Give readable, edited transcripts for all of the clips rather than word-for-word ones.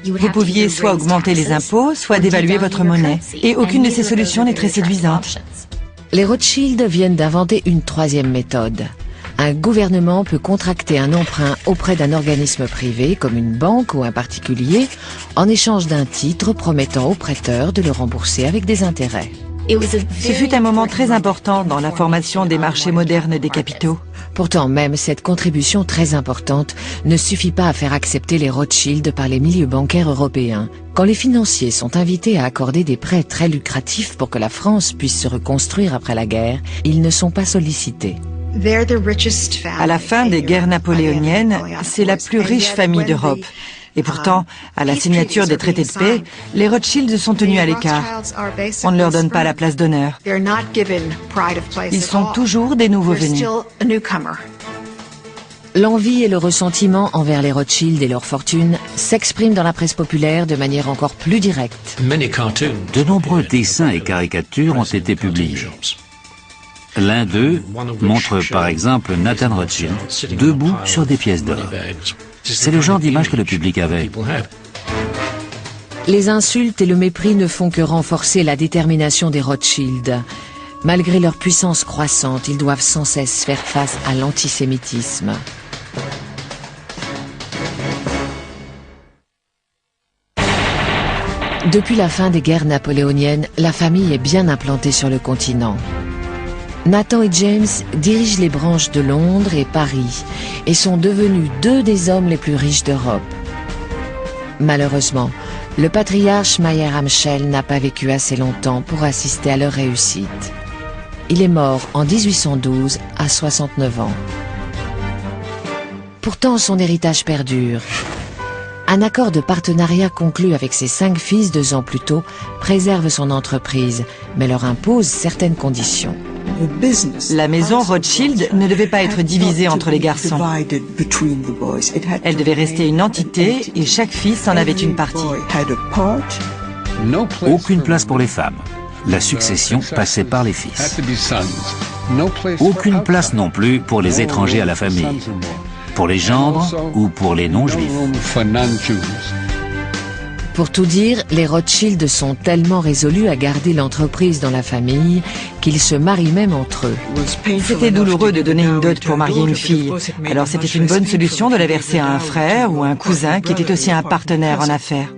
Vous pouviez soit augmenter les impôts, soit dévaluer votre monnaie. Et aucune de ces solutions n'est très séduisante. Les Rothschild viennent d'inventer une troisième méthode. Un gouvernement peut contracter un emprunt auprès d'un organisme privé, comme une banque ou un particulier, en échange d'un titre promettant au prêteur de le rembourser avec des intérêts. Ce fut un moment très important dans la formation des marchés modernes des capitaux. Pourtant, même cette contribution très importante ne suffit pas à faire accepter les Rothschild par les milieux bancaires européens. Quand les financiers sont invités à accorder des prêts très lucratifs pour que la France puisse se reconstruire après la guerre, ils ne sont pas sollicités. À la fin des guerres napoléoniennes, c'est la plus riche famille d'Europe. Et pourtant, à la signature des traités de paix, les Rothschild sont tenus à l'écart. On ne leur donne pas la place d'honneur. Ils sont toujours des nouveaux venus. L'envie et le ressentiment envers les Rothschild et leur fortune s'expriment dans la presse populaire de manière encore plus directe. De nombreux dessins et caricatures ont été publiés. L'un d'eux montre par exemple Nathan Rothschild debout sur des pièces d'or. C'est le genre d'image que le public avait. Les insultes et le mépris ne font que renforcer la détermination des Rothschild. Malgré leur puissance croissante, ils doivent sans cesse faire face à l'antisémitisme. Depuis la fin des guerres napoléoniennes, la famille est bien implantée sur le continent. Nathan et James dirigent les branches de Londres et Paris et sont devenus deux des hommes les plus riches d'Europe. Malheureusement, le patriarche Mayer Amschel n'a pas vécu assez longtemps pour assister à leur réussite. Il est mort en 1812 à 69 ans. Pourtant, son héritage perdure. Un accord de partenariat conclu avec ses 5 fils 2 ans plus tôt préserve son entreprise, mais leur impose certaines conditions. La maison Rothschild ne devait pas être divisée entre les garçons. Elle devait rester une entité et chaque fils en avait une partie. Aucune place pour les femmes. La succession passait par les fils. Aucune place non plus pour les étrangers à la famille, pour les gendres ou pour les non-juifs. Pour tout dire, les Rothschild sont tellement résolus à garder l'entreprise dans la famille qu'ils se marient même entre eux. C'était douloureux de donner une dot pour marier une fille. Alors c'était une bonne solution de la verser à un frère ou un cousin qui était aussi un partenaire en affaires.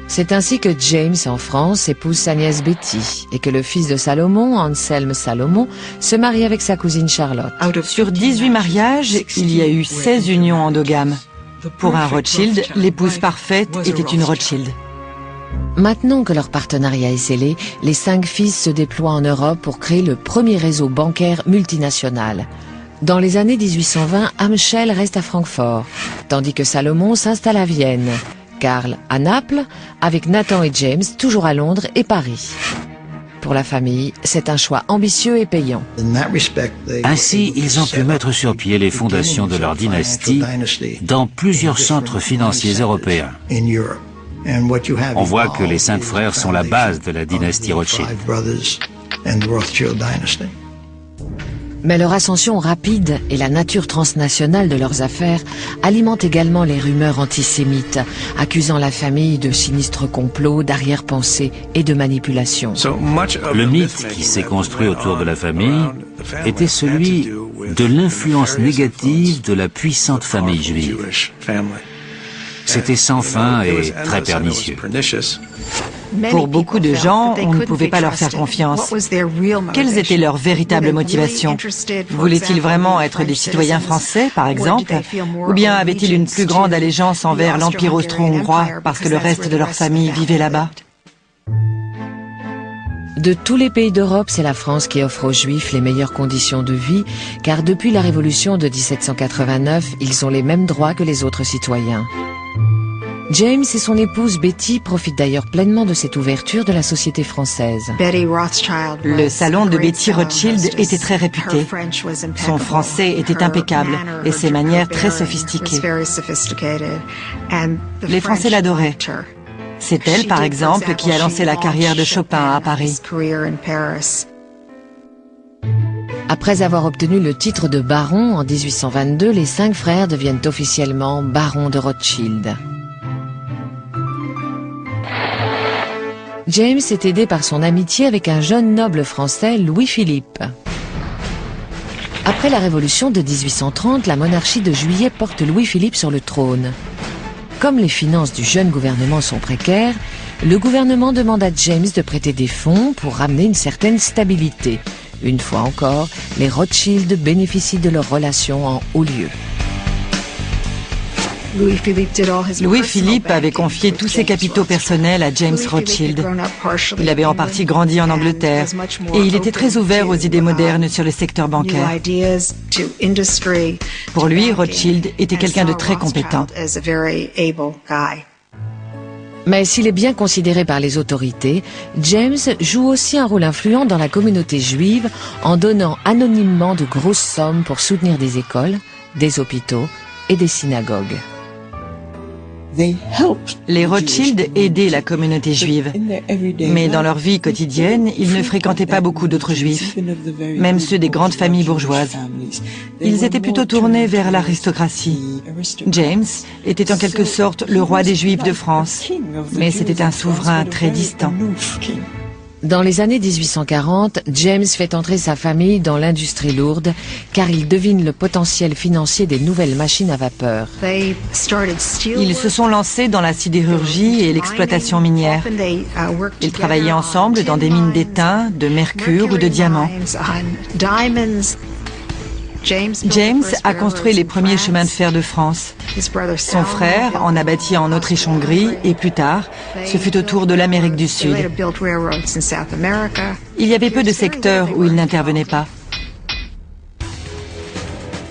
C'est ainsi que James, en France, épouse sa nièce Betty et que le fils de Salomon, Anselme Salomon, se marie avec sa cousine Charlotte. Sur 18 mariages, il y a eu 16 unions endogames. Pour un Rothschild, l'épouse parfaite était une Rothschild. Maintenant que leur partenariat est scellé, les 5 fils se déploient en Europe pour créer le premier réseau bancaire multinational. Dans les années 1820, Amschel reste à Francfort, tandis que Salomon s'installe à Vienne, Karl à Naples, avec Nathan et James toujours à Londres et Paris. Pour la famille, c'est un choix ambitieux et payant. Ainsi, ils ont pu mettre sur pied les fondations de leur dynastie dans plusieurs centres financiers européens. On voit que les 5 frères sont la base de la dynastie Rothschild. Mais leur ascension rapide et la nature transnationale de leurs affaires alimentent également les rumeurs antisémites, accusant la famille de sinistres complots, d'arrière-pensées et de manipulation. Le mythe qui s'est construit autour de la famille était celui de l'influence négative de la puissante famille juive. C'était sans fin et très pernicieux. Pour beaucoup de gens, on ne pouvait pas leur faire confiance. Quelles étaient leurs véritables motivations? Voulaient-ils vraiment être des citoyens français, par exemple? Ou bien avaient-ils une plus grande allégeance envers l'Empire austro-hongrois parce que le reste de leur famille vivait là-bas? De tous les pays d'Europe, c'est la France qui offre aux Juifs les meilleures conditions de vie, car depuis la Révolution de 1789, ils ont les mêmes droits que les autres citoyens. James et son épouse Betty profitent d'ailleurs pleinement de cette ouverture de la société française. Le salon de Betty Rothschild était très réputé. Son français était impeccable et ses manières très sophistiquées. Les Français l'adoraient. C'est elle, par exemple, qui a lancé la carrière de Chopin à Paris. Après avoir obtenu le titre de baron en 1822, les 5 frères deviennent officiellement barons de Rothschild. James est aidé par son amitié avec un jeune noble français, Louis-Philippe. Après la Révolution de 1830, la monarchie de Juillet porte Louis-Philippe sur le trône. Comme les finances du jeune gouvernement sont précaires, le gouvernement demande à James de prêter des fonds pour ramener une certaine stabilité. Une fois encore, les Rothschild bénéficient de leurs relations en haut lieu. Louis-Philippe avait confié tous ses capitaux personnels à James Rothschild. Il avait en partie grandi en Angleterre et il était très ouvert aux idées modernes sur le secteur bancaire. Pour lui, Rothschild était quelqu'un de très compétent. Mais s'il est bien considéré par les autorités, James joue aussi un rôle influent dans la communauté juive en donnant anonymement de grosses sommes pour soutenir des écoles, des hôpitaux et des synagogues. Les Rothschild aidaient la communauté juive, mais dans leur vie quotidienne, ils ne fréquentaient pas beaucoup d'autres juifs, même ceux des grandes familles bourgeoises. Ils étaient plutôt tournés vers l'aristocratie. James était en quelque sorte le roi des Juifs de France, mais c'était un souverain très distant. Dans les années 1840, James fait entrer sa famille dans l'industrie lourde car il devine le potentiel financier des nouvelles machines à vapeur. Ils se sont lancés dans la sidérurgie et l'exploitation minière. Ils travaillaient ensemble dans des mines d'étain, de mercure ou de diamants. James a construit les premiers chemins de fer de France. Son frère en a bâti en Autriche-Hongrie et plus tard, ce fut au tour de l'Amérique du Sud. Il y avait peu de secteurs où il n'intervenait pas.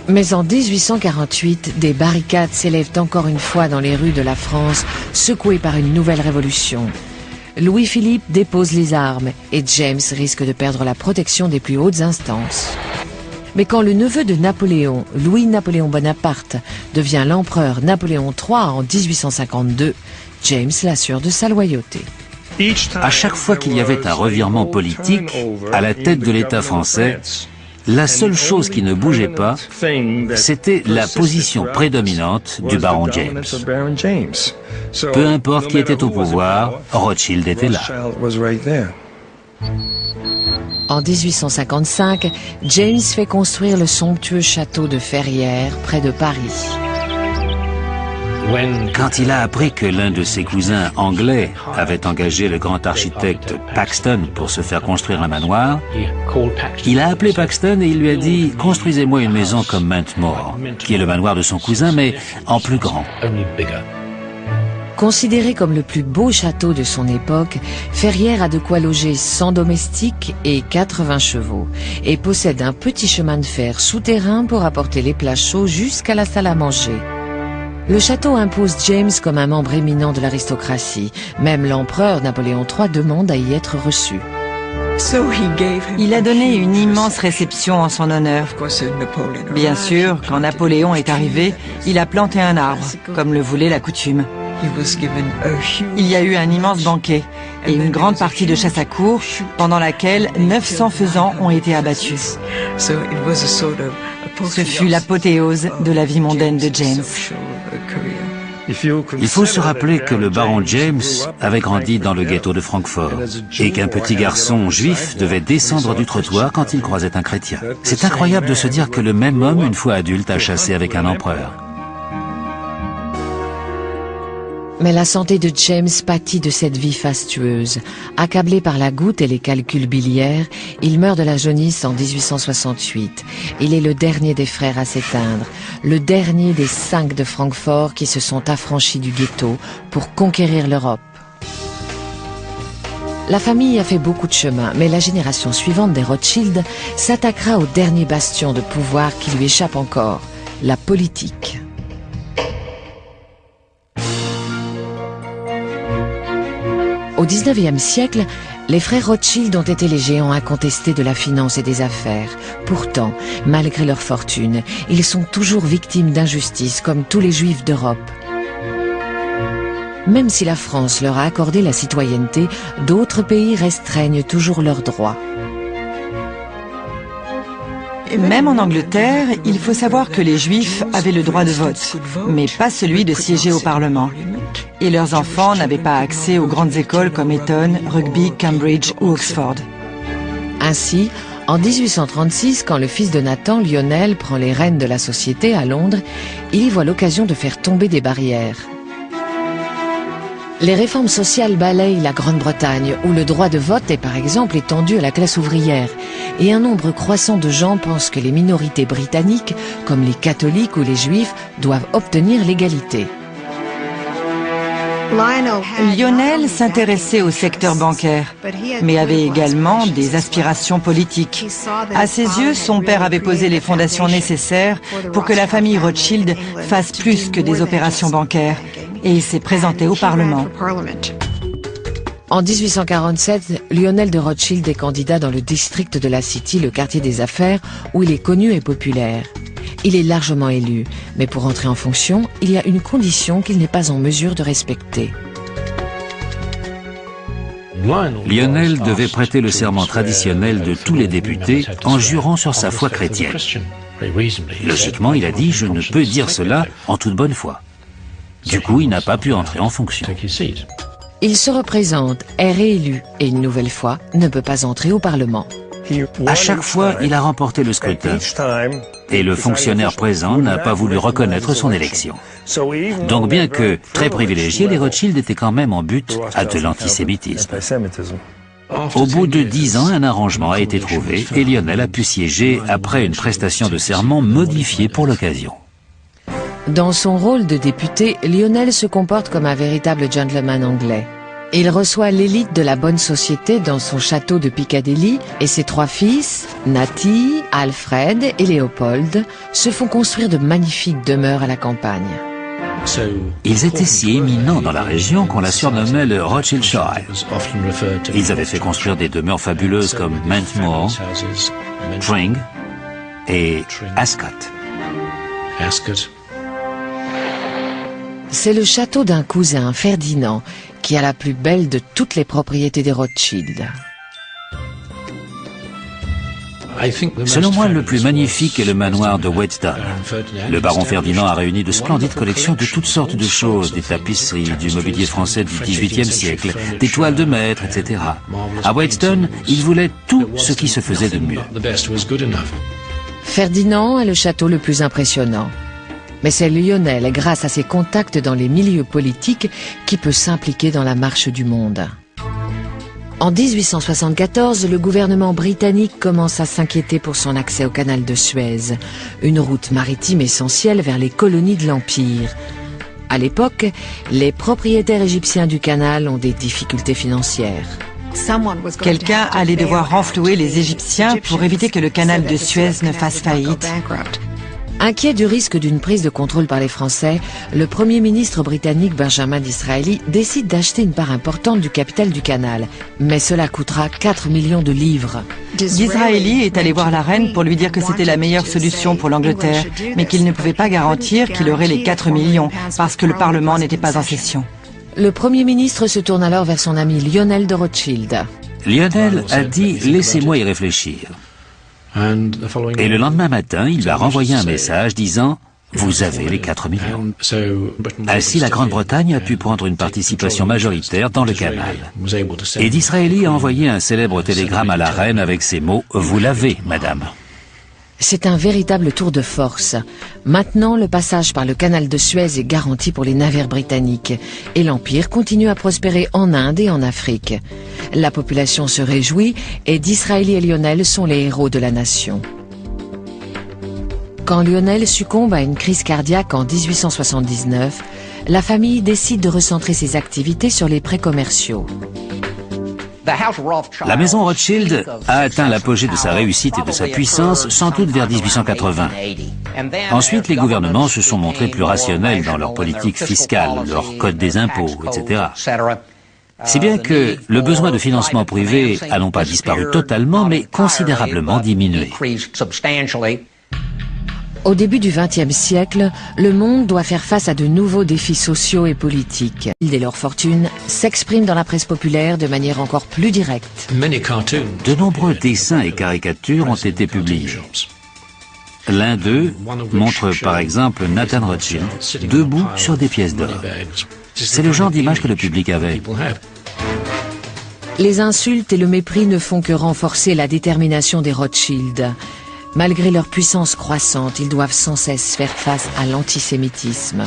Mais en 1848, des barricades s'élèvent encore une fois dans les rues de la France, secouées par une nouvelle révolution. Louis-Philippe dépose les armes et James risque de perdre la protection des plus hautes instances. Mais quand le neveu de Napoléon, Louis-Napoléon Bonaparte, devient l'empereur Napoléon III en 1852, James l'assure de sa loyauté. À chaque fois qu'il y avait un revirement politique à la tête de l'État français, la seule chose qui ne bougeait pas, c'était la position prédominante du baron James. Peu importe qui était au pouvoir, Rothschild était là. En 1855, James fait construire le somptueux château de Ferrières, près de Paris. Quand il a appris que l'un de ses cousins anglais avait engagé le grand architecte Paxton pour se faire construire un manoir, il a appelé Paxton et il lui a dit « Construisez-moi une maison comme Mountmore, qui est le manoir de son cousin, mais en plus grand. » Considéré comme le plus beau château de son époque, Ferrières a de quoi loger 100 domestiques et 80 chevaux et possède un petit chemin de fer souterrain pour apporter les plats chauds jusqu'à la salle à manger. Le château impose James comme un membre éminent de l'aristocratie. Même l'empereur Napoléon III demande à y être reçu. Il a donné une immense réception en son honneur. Bien sûr, quand Napoléon est arrivé, il a planté un arbre, comme le voulait la coutume. Il y a eu un immense banquet et une grande partie de chasse à courre pendant laquelle 900 faisans ont été abattus. Ce fut l'apothéose de la vie mondaine de James. Il faut se rappeler que le baron James avait grandi dans le ghetto de Francfort et qu'un petit garçon juif devait descendre du trottoir quand il croisait un chrétien. C'est incroyable de se dire que le même homme, une fois adulte, a chassé avec un empereur. Mais la santé de James pâtit de cette vie fastueuse. Accablé par la goutte et les calculs biliaires, il meurt de la jaunisse en 1868. Il est le dernier des frères à s'éteindre, le dernier des 5 de Francfort qui se sont affranchis du ghetto pour conquérir l'Europe. La famille a fait beaucoup de chemin, mais la génération suivante des Rothschild s'attaquera au dernier bastion de pouvoir qui lui échappe encore, la politique. Au XIXe siècle, les frères Rothschild ont été les géants incontestés de la finance et des affaires. Pourtant, malgré leur fortune, ils sont toujours victimes d'injustices comme tous les juifs d'Europe. Même si la France leur a accordé la citoyenneté, d'autres pays restreignent toujours leurs droits. Même en Angleterre, il faut savoir que les Juifs avaient le droit de vote, mais pas celui de siéger au Parlement. Et leurs enfants n'avaient pas accès aux grandes écoles comme Eton, Rugby, Cambridge ou Oxford. Ainsi, en 1836, quand le fils de Nathan, Lionel, prend les rênes de la société à Londres, il y voit l'occasion de faire tomber des barrières. Les réformes sociales balayent la Grande-Bretagne, où le droit de vote est par exemple étendu à la classe ouvrière, et un nombre croissant de gens pensent que les minorités britanniques, comme les catholiques ou les juifs, doivent obtenir l'égalité. Lionel s'intéressait au secteur bancaire, mais avait également des aspirations politiques. À ses yeux, son père avait posé les fondations nécessaires pour que la famille Rothschild fasse plus que des opérations bancaires, et il s'est présenté au Parlement. En 1847, Lionel de Rothschild est candidat dans le district de la City, le quartier des affaires, où il est connu et populaire. Il est largement élu, mais pour entrer en fonction, il y a une condition qu'il n'est pas en mesure de respecter. Lionel devait prêter le serment traditionnel de tous les députés en jurant sur sa foi chrétienne. Logiquement, il a dit « Je ne peux dire cela en toute bonne foi ». Du coup, il n'a pas pu entrer en fonction. Il se représente, est réélu et une nouvelle fois ne peut pas entrer au Parlement. À chaque fois, il a remporté le scrutin et le fonctionnaire présent n'a pas voulu reconnaître son élection. Donc bien que très privilégiés, les Rothschild étaient quand même en butte à de l'antisémitisme. Au bout de 10 ans, un arrangement a été trouvé et Lionel a pu siéger après une prestation de serment modifiée pour l'occasion. Dans son rôle de député, Lionel se comporte comme un véritable gentleman anglais. Il reçoit l'élite de la bonne société dans son château de Piccadilly et ses 3 fils, Natty, Alfred et Léopold, se font construire de magnifiques demeures à la campagne. Ils étaient si éminents dans la région qu'on la surnommait le Rothschildshire. Ils avaient fait construire des demeures fabuleuses comme Mentmore, Tring et Ascot. C'est le château d'un cousin, Ferdinand, qui a la plus belle de toutes les propriétés des Rothschild. Selon moi, le plus magnifique est le manoir de Whetstone. Le baron Ferdinand a réuni de splendides collections de toutes sortes de choses, des tapisseries, du mobilier français du XVIIIe siècle, des toiles de maître, etc. À Whetstone, il voulait tout ce qui se faisait de mieux. Ferdinand est le château le plus impressionnant. Mais c'est Lionel, grâce à ses contacts dans les milieux politiques, qui peut s'impliquer dans la marche du monde. En 1874, le gouvernement britannique commence à s'inquiéter pour son accès au canal de Suez, une route maritime essentielle vers les colonies de l'Empire. À l'époque, les propriétaires égyptiens du canal ont des difficultés financières. Quelqu'un allait devoir renflouer les Égyptiens pour éviter que le canal de Suez ne fasse faillite. Inquiet du risque d'une prise de contrôle par les Français, le Premier ministre britannique Benjamin Disraeli décide d'acheter une part importante du capital du canal. Mais cela coûtera 4 millions de livres. Disraeli est allé voir la reine pour lui dire que c'était la meilleure solution pour l'Angleterre, mais qu'il ne pouvait pas garantir qu'il aurait les 4 millions, parce que le Parlement n'était pas en session. Le Premier ministre se tourne alors vers son ami Lionel de Rothschild. Lionel a dit « Laissez-moi y réfléchir ». Et le lendemain matin, il lui a renvoyé un message disant « Vous avez les 4 millions ». Ainsi, la Grande-Bretagne a pu prendre une participation majoritaire dans le canal. Et Disraeli a envoyé un célèbre télégramme à la reine avec ces mots « Vous l'avez, madame ». C'est un véritable tour de force. Maintenant, le passage par le canal de Suez est garanti pour les navires britanniques et l'Empire continue à prospérer en Inde et en Afrique. La population se réjouit et Disraeli et Lionel sont les héros de la nation. Quand Lionel succombe à une crise cardiaque en 1879, la famille décide de recentrer ses activités sur les prêts commerciaux. La maison Rothschild a atteint l'apogée de sa réussite et de sa puissance sans doute vers 1880. Ensuite, les gouvernements se sont montrés plus rationnels dans leur politique fiscale, leur code des impôts, etc. Si bien que le besoin de financement privé a non pas disparu totalement, mais considérablement diminué. Au début du XXe siècle, le monde doit faire face à de nouveaux défis sociaux et politiques. Et leur fortune s'exprime dans la presse populaire de manière encore plus directe. De nombreux dessins et caricatures ont été publiés. L'un d'eux montre par exemple Nathan Rothschild debout sur des pièces d'or. C'est le genre d'image que le public avait. Les insultes et le mépris ne font que renforcer la détermination des Rothschild. Malgré leur puissance croissante, ils doivent sans cesse faire face à l'antisémitisme.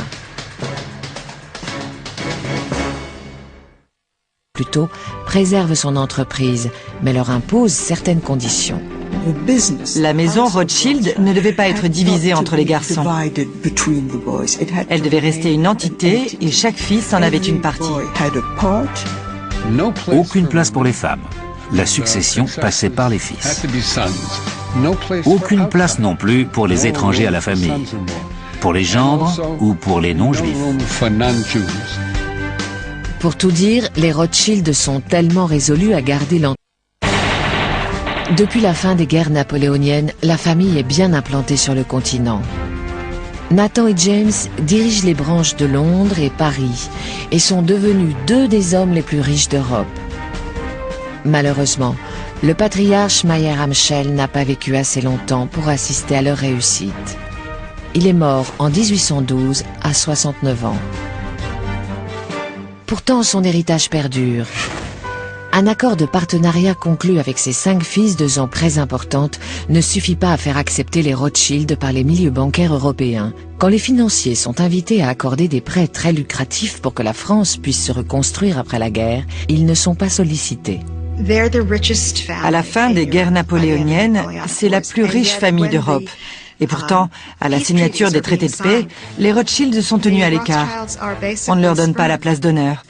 Plutôt, préserve son entreprise, mais leur impose certaines conditions. La maison Rothschild ne devait pas être divisée entre les garçons. Elle devait rester une entité et chaque fils en avait une partie. Aucune place pour les femmes. La succession passait par les fils. Aucune place non plus pour les étrangers à la famille, pour les gendres ou pour les non-juifs. Pour tout dire, les Rothschild sont tellement résolus à garder l'entité. Depuis la fin des guerres napoléoniennes, la famille est bien implantée sur le continent. Nathan et James dirigent les branches de Londres et Paris et sont devenus deux des hommes les plus riches d'Europe. Malheureusement, le patriarche Mayer Amschel n'a pas vécu assez longtemps pour assister à leur réussite. Il est mort en 1812 à 69 ans. Pourtant, son héritage perdure. Un accord de partenariat conclu avec ses 5 fils de ans très importantes ne suffit pas à faire accepter les Rothschild par les milieux bancaires européens. Quand les financiers sont invités à accorder des prêts très lucratifs pour que la France puisse se reconstruire après la guerre, ils ne sont pas sollicités. À la fin des guerres napoléoniennes, c'est la plus riche famille d'Europe. Et pourtant, à la signature des traités de paix, les Rothschild sont tenus à l'écart. On ne leur donne pas la place d'honneur.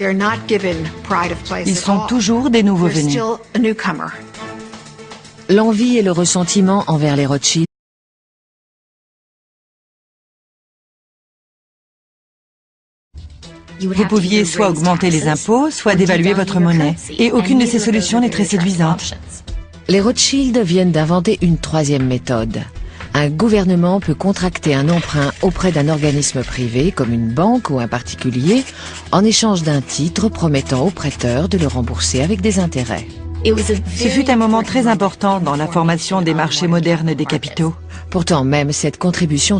Ils sont toujours des nouveaux venus. L'envie et le ressentiment envers les Rothschild. Vous pouviez soit augmenter les impôts, soit dévaluer votre monnaie. Et aucune de ces solutions n'est très séduisante. Les Rothschild viennent d'inventer une troisième méthode. Un gouvernement peut contracter un emprunt auprès d'un organisme privé, comme une banque ou un particulier, en échange d'un titre promettant au prêteur de le rembourser avec des intérêts. Ce fut un moment très important dans la formation des marchés modernes des capitaux. Pourtant, même cette contribution